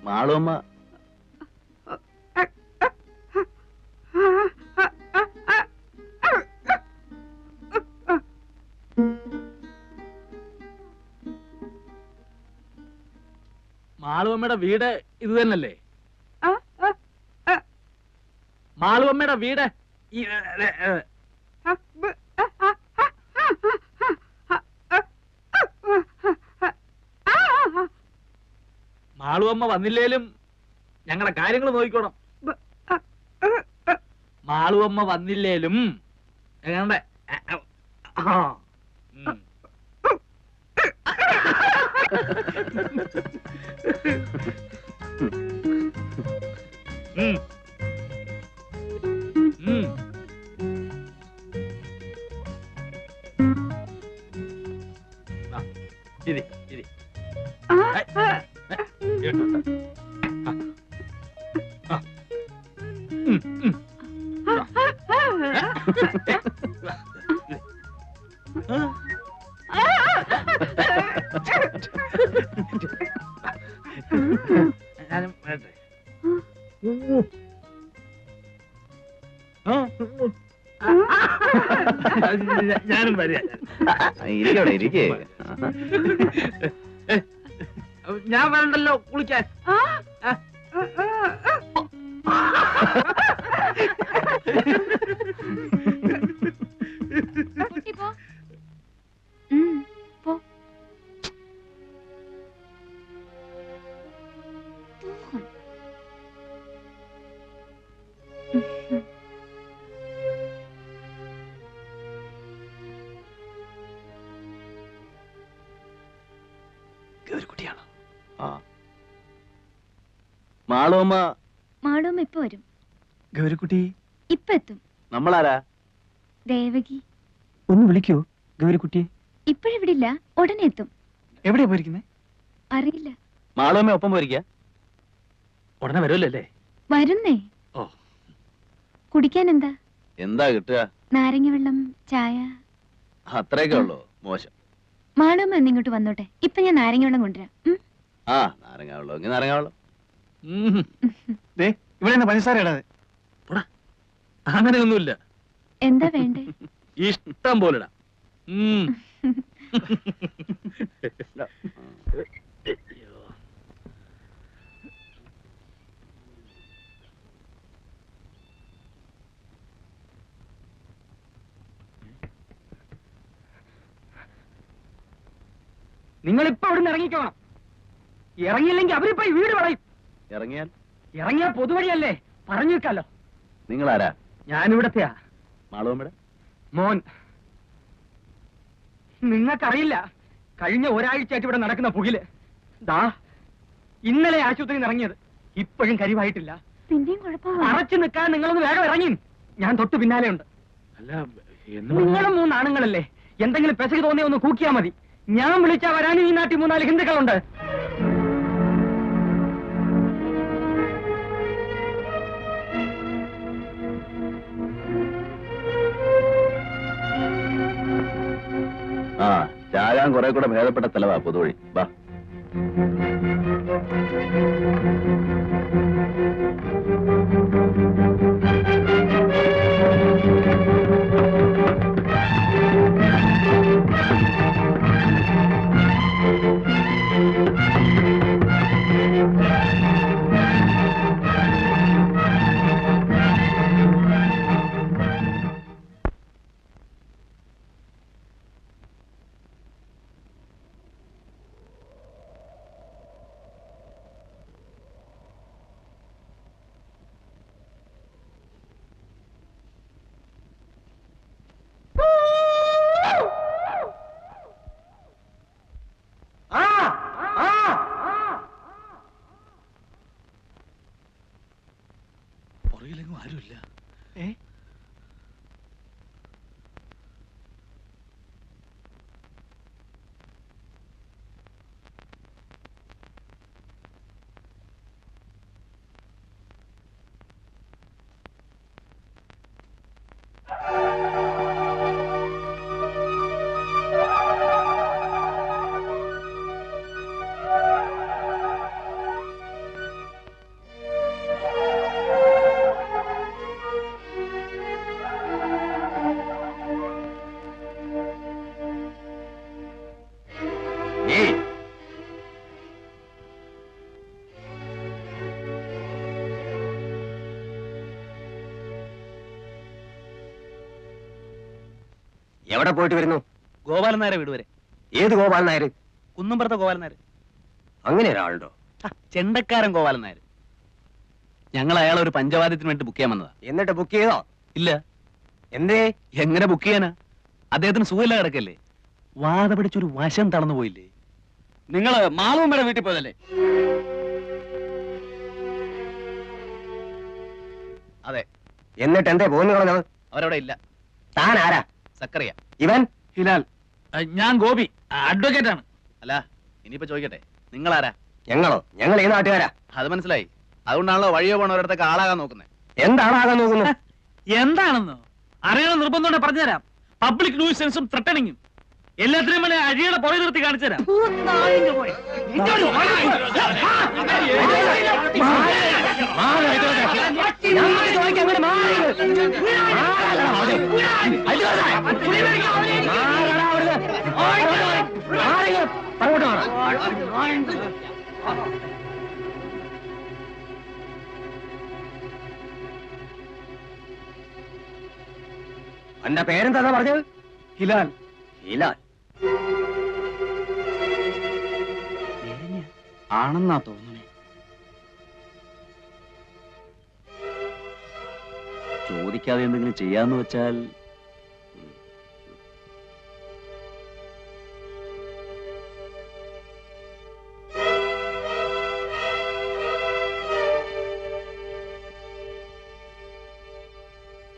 മാളുമ്മ മാളുവമ്മയുടെ വീട് ഇത് തന്നല്ലേ? മാളുവമ്മയുടെ വീട് മാളുവമ്മ വന്നില്ലേലും ഞങ്ങളെ കാര്യങ്ങൾ നോക്കിക്കോണം. മാളുവമ്മ വന്നില്ലേലും ഞങ്ങളുടെ ഇരി ഇരി ഞാനും വരട്ടെ. ഞാനും വരിക. ഇരിക്കവിടെ ഇരിക്കേ. ഞാൻ വരണ്ടല്ലോ കുളിക്കാൻ. ഗൗരിക്കുട്ടിയാണോ? ആ. മാളുമ്മ മാളുമ്മ ഇപ്പൊ വരും. ഗൗരിക്കുട്ടി ഇപ്പൊ എത്തും. നമ്മളാരാ? ദേവകി. ഒന്ന് വിളിക്കൂ ഗൗരിക്കുട്ടി. ഇപ്പോഴിവിടില്ല, ഉടനെ എത്തും. എവിടെയാ പോയിരിക്കുന്നേ? അറിയില്ല. മാളുമ്മ ഒപ്പം പോയിരിക്ക? ഉടനെ വരുമല്ലേ? വരുന്നേ. ഓ, കുടിക്കാൻ എന്താ? എന്താ കിട്ടുക? നാരങ്ങ വെള്ളം, ചായ. അത്രയൊക്കെ ഉള്ളൂ? മോശം. മാളുമ്മ എന്നിങ്ങോട്ട് വന്നോട്ടെ. ഇപ്പൊ ഞാൻ നാരങ്ങ വെള്ളം കൊണ്ടുവരാം. ആ, നാരങ്ങ വെള്ളം എങ്കിൽ നാരങ്ങ വെള്ളം. ഇവിടെ പഞ്ചസാര ഇടാതെ. അങ്ങനെയൊന്നുമില്ല. എന്താ വേണ്ടേ? ഇഷ്ടം പോലെ ഇടാം. നിങ്ങളിപ്പോ അവിടെ നിന്ന് ഇറങ്ങിക്കോണം. ഇറങ്ങിയില്ലെങ്കിൽ അവരിപ്പോ ഈ വീട് വളയും. ഇറങ്ങിയാൽ പൊതുവഴിയല്ലേ, പറഞ്ഞു വെക്കാലോ. നിങ്ങളാരാ? ഞാനിവിടത്തെയാ. മാളുമ്മയുടെ മോൻ. നിങ്ങൾക്കറിയില്ല, കഴിഞ്ഞ ഒരാഴ്ചയായിട്ട് ഇവിടെ നടക്കുന്ന പുകില്. ദാ ഇന്നലെ ആശുപത്രിയിൽ ഇറങ്ങിയത്, ഇപ്പോഴും കരിവായിട്ടില്ല. പിന്നെയും കുഴപ്പമില്ല. അറച്ചു നിൽക്കാൻ നിങ്ങളൊന്ന് വേഗം ഇറങ്ങി. ഞാൻ തൊട്ട് പിന്നാലെ ഉണ്ട്. അല്ല, നിങ്ങളും 3 ആണുങ്ങളല്ലേ, എന്തെങ്കിലും പെശക് തോന്നിയ ഒന്ന് കൂക്കിയാ മതി. ഞാൻ വിളിച്ചാ വരാനും ഈ നാട്ടിൽ 3-4 ഹിന്ദുക്കളുണ്ട്. ആ, ചാകാൻ കുറെ കൂടെ ഭേദപ്പെട്ട സ്ഥലവാ പൊതുവഴി. വാ. എവിടെ പോയിട്ട് വരുന്നു? ഗോപാലൻ നായരെ വീട് വരെ. ഏത് ഗോപാലൻ നായർ? കുന്നുംപുറത്തെ ഗോപാലൻ നായർ. അങ്ങനെ ഒരാളുണ്ടോ? ചെണ്ടക്കാരൻ ഗോപാലൻ നായർ. ഞങ്ങൾ അയാളെ ഒരു പഞ്ചവാദ്യത്തിന് വേണ്ടി ബുക്ക് ചെയ്യാൻ വന്നതാ. എന്നിട്ട് ബുക്ക് ചെയ്തോ? ഇല്ല. എന്തേ? എങ്ങനെ ബുക്ക് ചെയ്യാനാ? അദ്ദേഹത്തിന് സുഖമില്ല കിടക്കല്ലേ. വാത പിടിച്ചൊരു വശം തളർന്നു പോയില്ലേ. നിങ്ങള് മാളുമ്മയുടെ വീട്ടിൽ പോയതല്ലേ? അതെ. എന്നിട്ട് എന്തേ പോന്നു കളഞ്ഞത്? അവരവിടെ ഇല്ല. താൻ ആരാ? സക്കറിയ. ഇവൻ ഹിലാൽ. ഞാൻ ഗോപി, അഡ്വക്കേറ്റ് ആണ്. അല്ല, ഇനിയിപ്പോ ചോദിക്കട്ടെ, നിങ്ങളാരാ? ഞങ്ങളോ? ഞങ്ങൾ ഈ നാട്ടുകാരാ. അത് മനസ്സിലായി. അതുകൊണ്ടാണല്ലോ വഴിയോ പോണവരടുത്തൊക്കെ ആളാകാൻ നോക്കുന്നത്. എന്താണാകാൻ നോക്കുന്നത്? എന്താണെന്നോ അറിയണം നിർബന്ധം പറഞ്ഞുതരാം. പബ്ലിക് ന്യൂസൻസും ത്രട്ടണിങ്ങും എല്ലാത്തിനും വേണ്ടി അഴിയുടെ പുറകെ നിർത്തി കാണിച്ചു തരാം. എന്റെ പേരെന്താ പറഞ്ഞത്? ഹിലാൽ. ഹിലാൽ ആണെന്നാ തോന്നണേ. ചോദിക്കാതെ എന്തെങ്കിലും ചെയ്യാന്ന് വെച്ചാൽ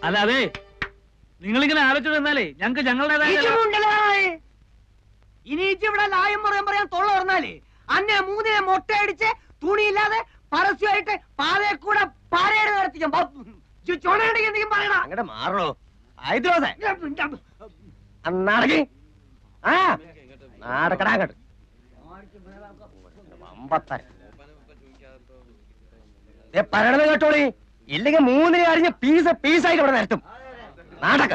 അല്ല, അതെ, നിങ്ങളിങ്ങനെ ആലോചിച്ചു തന്നാലേ ഞങ്ങൾക്ക് ഞങ്ങളുടേതായ ഇനിയിച്ച് ഇവിടെ ലായം പറയാൻ തൊള്ള പറഞ്ഞാലേ അന്നെ മൂന്നിനെ മൊട്ടയടിച്ച് തുണിയില്ലാതെ പരസ്യമായിട്ട് പാതയെ കൂടെ പാരയുടെ നടത്തിക്കും. ചുണയുണ്ടെങ്കിൽ എന്തെങ്കിലും പറയണ. അങ്ങടെ മാറണോ? നാടകി ആ നാടക്കടാ അങ്ങോട്ട്. പറയണത് കേട്ടോളി, ഇല്ലെങ്കിൽ മൂന്നിനെ അരിഞ്ഞ് പീസായിട്ട് ഇവിടെ നിരത്തും. നാടക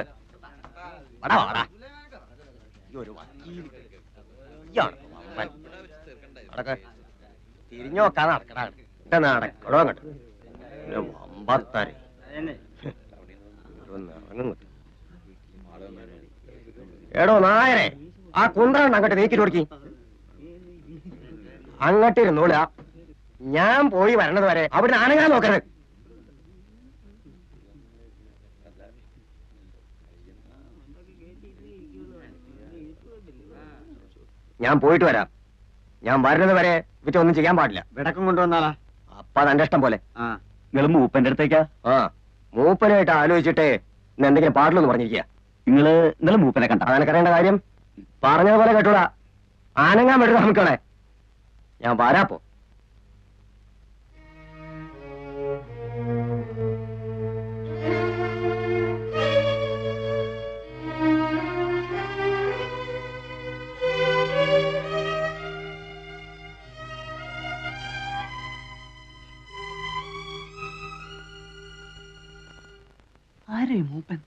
തിരിഞ്ഞോക്കാ നടക്കടാ. നടക്കടോ അങ്ങോട്ട്. വമ്പത്താര് എടോ നായരെ, ആ കുന്ത്രണ്ട് അങ്ങോട്ട് നീക്കിട്ട് കൊടുക്കി. അങ്ങോട്ട് ഇരുന്നോള. ഞാൻ പോയി വരണത് വരെ അവിടെ അനങ്ങാൻ നോക്കരുത്. ഞാൻ പോയിട്ട് വരാം. ഞാൻ വരുന്നത് വരെ ഇവറ്റ ഒന്നും ചെയ്യാൻ പാടില്ല. വിടക്കം കൊണ്ടുവന്നാളാ. അപ്പൊ അതെന്റെ ഇഷ്ടം പോലെ. നിങ്ങള് മൂപ്പന്റെ അടുത്തേക്കാ? ആ, മൂപ്പനായിട്ട് ആലോചിച്ചിട്ട് ഇന്ന് എന്തെങ്കിലും പാടില്ലെന്ന് പറഞ്ഞിരിക്കുക. നിങ്ങള് ഇന്നലെ മൂപ്പനെ കണ്ട? അതെനിക്കറിയേണ്ട കാര്യം. പറഞ്ഞതുപോലെ കേട്ടൂടാ. ആനങ്ങാൻ വേണ്ടി നമുക്കണേ. ഞാൻ വരാപ്പോ. ആരേ മൂപ്പൻ?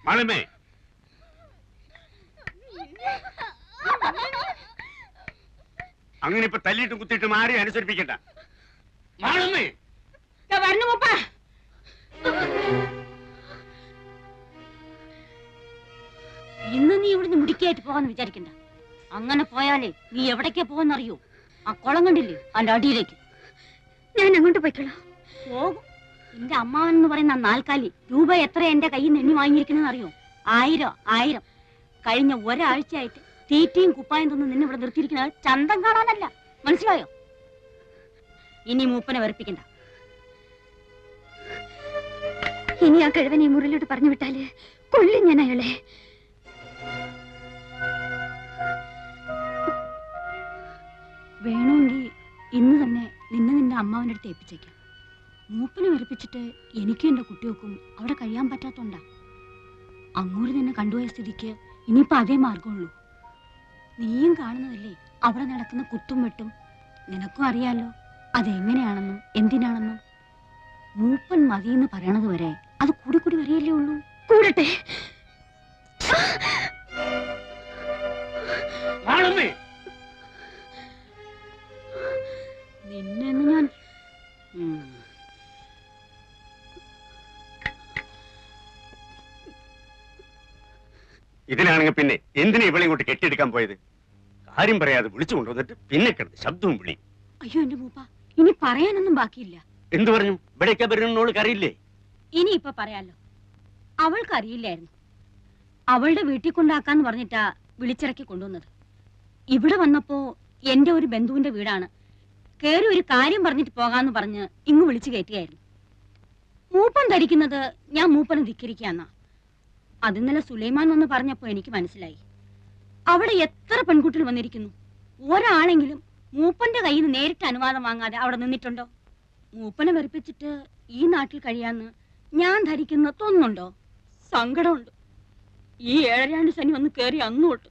മാളമ്മേ, അങ്ങനെ ഇപ്പൊ തല്ലിയിട്ടും കുത്തിയിട്ടും ആരെയും അനുസരിപ്പിക്കണ്ട. മാളമ്മേ, ഇന്ന് നീ ഇവിടുന്ന് മുടിക്കായിട്ട് പോകാന്ന് വിചാരിക്കണ്ട. അങ്ങനെ പോയാലേ നീ എവിടേക്കാ പോകാന്നറിയോ? ആ കുളം കണ്ടില്ലേ, അതിന്റെ അടിയിലേക്ക്. ഞാൻ അങ്ങോട്ട് പോയിക്കോളാം. പോകും. എന്റെ അമ്മാവൻ എന്ന് പറയുന്ന നാൽക്കാലി രൂപ എത്ര എന്റെ കയ്യിൽ നിന്ന് എണ്ണി വാങ്ങിയിരിക്കണെന്ന് അറിയോ? 1000. കഴിഞ്ഞ ഒരാഴ്ചയായിട്ട് തീറ്റയും കുപ്പായം തന്ന് നിന്നെ ഇവിടെ നിർത്തിയിരിക്കുന്നത് ചന്തം കാണാനല്ല. മനസ്സിലായോ? ഇനി മൂപ്പനെ വെറുപ്പിക്കണ്ട. ഇനി ആ കിഴവനെ മുറിലോട്ട് പറഞ്ഞു വിട്ടാല് കൊല്ലും ഞാൻ അയാളെ. വേണമെങ്കിൽ ഇന്ന് തന്നെ നിന്റെ അമ്മാവന്റെ അടുത്ത് ഏൽപ്പിച്ചേക്കാം. മൂപ്പനെ വെറുപ്പിച്ചിട്ട് എനിക്കും എന്റെ കുട്ടികൾക്കും അവിടെ കഴിയാൻ പറ്റാത്തോണ്ടാ. അങ്ങോട്ട് നിന്നെ കണ്ടുപോയ സ്ഥിതിക്ക് ഇനിയിപ്പോ അതേ മാർഗമുള്ളൂ. നീയും കാണുന്നതല്ലേ അവിടെ നടക്കുന്ന കുത്തും വെട്ടും. നിനക്കും അറിയാലോ അതെങ്ങനെയാണെന്നും എന്തിനാണെന്നും. മൂപ്പൻ മതിയെന്ന് പറയണത് വരെ അത് കൂടി കൂടി വരികയല്ലേ ഉള്ളൂ. കൂടട്ടെ. മാളുമ്മേ, നിന്നെ ഞാൻ ഇതിനാണെങ്കിൽ പിന്നെ എന്തിനാ ഇവളെ ഇങ്ങോട്ട് കെട്ടിയെടുക്കാൻ പോയത്? കാര്യം പറയാതെ വിളിച്ചു കൊണ്ടുവന്നിട്ട് പിന്നെ കിടന്ന് ശബ്ദവും വിളി. അയ്യോ എന്റെ മൂപ്പ, ഇനി പറയാനൊന്നും ബാക്കിയില്ല. എന്തു പറഞ്ഞു? ഇവിടേക്ക് വരുന്നോൾക്ക് അറിയില്ലേ? ഇനി ഇപ്പൊ പറയാലോ. അവൾക്ക് അറിയില്ലായിരുന്നു. അവളുടെ വീട്ടിൽ കൊണ്ടാക്കാന്ന് പറഞ്ഞിട്ടാ വിളിച്ചിറക്കി കൊണ്ടുവന്നത്. ഇവിടെ വന്നപ്പോ എന്റെ ഒരു ബന്ധുവിന്റെ വീടാണ്. കേറി ഒരു കാര്യം പറഞ്ഞിട്ട് പോകാന്ന് പറഞ്ഞ് ഇങ്ങ് വിളിച്ചു കയറ്റിയായിരുന്നു. മൂപ്പൻ ധരിക്കുന്നത് ഞാൻ മൂപ്പനെ ധിക്കരിക്കാന്നാ. അത് ഇന്നലെ സുലൈമാൻ എന്ന് പറഞ്ഞപ്പോ എനിക്ക് മനസ്സിലായി. അവിടെ എത്ര പെൺകുട്ടികൾ വന്നിരിക്കുന്നു. ഒരാളെങ്കിലും മൂപ്പന്റെ കയ്യിൽ നിന്ന് നേരിട്ട് അനുവാദം വാങ്ങാതെ അവിടെ നിന്നിട്ടുണ്ടോ? മൂപ്പനെ വെറുപ്പിച്ചിട്ട് ഈ നാട്ടിൽ കഴിയാന്ന് ഞാൻ ധരിക്കുന്ന തോന്നുന്നുണ്ടോ? സങ്കടമുണ്ട്. ഈ 7 ശനി വന്ന് കയറി അന്നു തൊട്ട്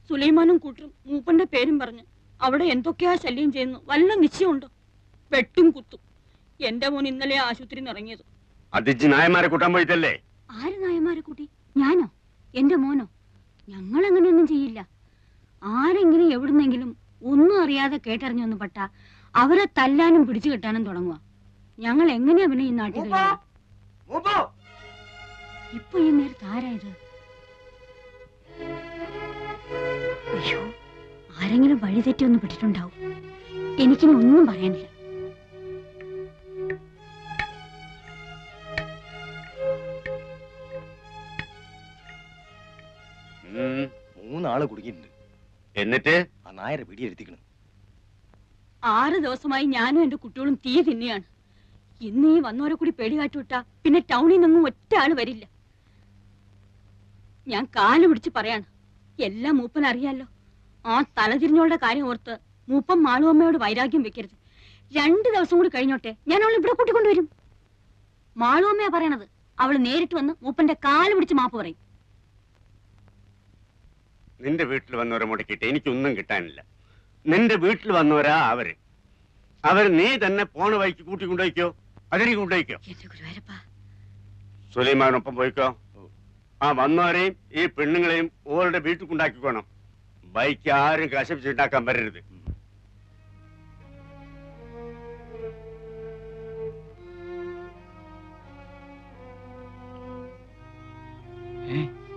സുലൈമാനും കൂട്ടരും മൂപ്പന്റെ പേരും പറഞ്ഞ് അവിടെ എന്തൊക്കെയാ ശല്യം ചെയ്യുന്നു വല്ല നിശ്ചയമുണ്ടോ? വെട്ടും കുത്തും. എന്റെ മോൻ ഇന്നലെ ആശുപത്രിയിൽ നിന്ന് ഇറങ്ങിയത്. അതിജ് നായന്മാരെ കൂട്ടാൻ പോയിട്ടല്ലേ? ആര് നായന്മാരെ കൂട്ടി? ഞാനോ? എന്റെ മോനോ? ഞങ്ങൾ അങ്ങനെയൊന്നും ചെയ്യില്ല. ആരെങ്കിലും എവിടുന്നെങ്കിലും ഒന്നും അറിയാതെ കേട്ടറിഞ്ഞൊന്ന് പെട്ട അവരെ തല്ലാനും പിടിച്ചു കെട്ടാനും തുടങ്ങുക. ഞങ്ങൾ എങ്ങനെയാ പിന്നെ ഈ നാട്ടിൽ കഴിയുക? ഇപ്പൊ ഈ നേരത്ത് ആരായത്? അയ്യോ, ആരെങ്കിലും വഴിതെറ്റി ഒന്ന് പിടിച്ചിട്ടുണ്ടാവും. എനിക്കിനി ഒന്നും പറയാനില്ല. ഉം. 3 ആള് കുടുങ്ങിയിട്ടുണ്ട്. എന്നിട്ട് ആ നായരെ പിടിയെടുത്തിക്കണം. 6 ദിവസമായി ഞാനും എന്റെ കുട്ടികളും തീ തിന്നെയാണ്. ഇന്ന് ഈ വന്നവരെ കൂടി പേടികാട്ടി വിട്ടാ പിന്നെ ടൗണിൽ നിന്നും ഒറ്റ ആള് വരില്ല. ഞാൻ കാല് പിടിച്ച് പറയാണ്, എല്ലാം മൂപ്പൻ അറിയാലോ. ആ തലതിരിഞ്ഞോളുടെ കാര്യം ഓർത്ത് മൂപ്പൻ മാളുവമ്മയോട് വൈരാഗ്യം വെക്കരുത്. 2 ദിവസം കൂടി കഴിഞ്ഞോട്ടെ, ഞാൻ അവളെ ഇവിടെ കൂട്ടിക്കൊണ്ടുവരും. മാളുവമ്മയാ പറയണത്. അവള് നേരിട്ട് വന്ന് മൂപ്പന്റെ കാല് പിടിച്ച് മാപ്പ് പറയും. നിന്റെ വീട്ടിൽ വന്നവരെ മുടക്കിയിട്ട് എനിക്കൊന്നും കിട്ടാനില്ല. നിന്റെ വീട്ടിൽ വന്നവരാ അവര് നീ തന്നെ പോണ വഴിക്ക് കൂട്ടിക്കൊണ്ടുപോയിക്കോ. അതെനിക്ക് കൊണ്ടുപോയിക്കോ. എന്റെ ഗുരുവായൂരപ്പ, സുലൈമാനൊപ്പം പോയിക്കോ. ആ വന്നവരെയും ഈ പെണ്ണുങ്ങളെയും ഓരുടെ വീട്ടിൽ കൊണ്ടാക്കിക്കോണം. ബൈക്ക് ആരും കശപ്പിച്ചുണ്ടാക്കാൻ വരരുത്.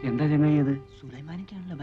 എന്താ ചങ്ങായി അത്? സുലൈമാനിക്കാണല്ലോ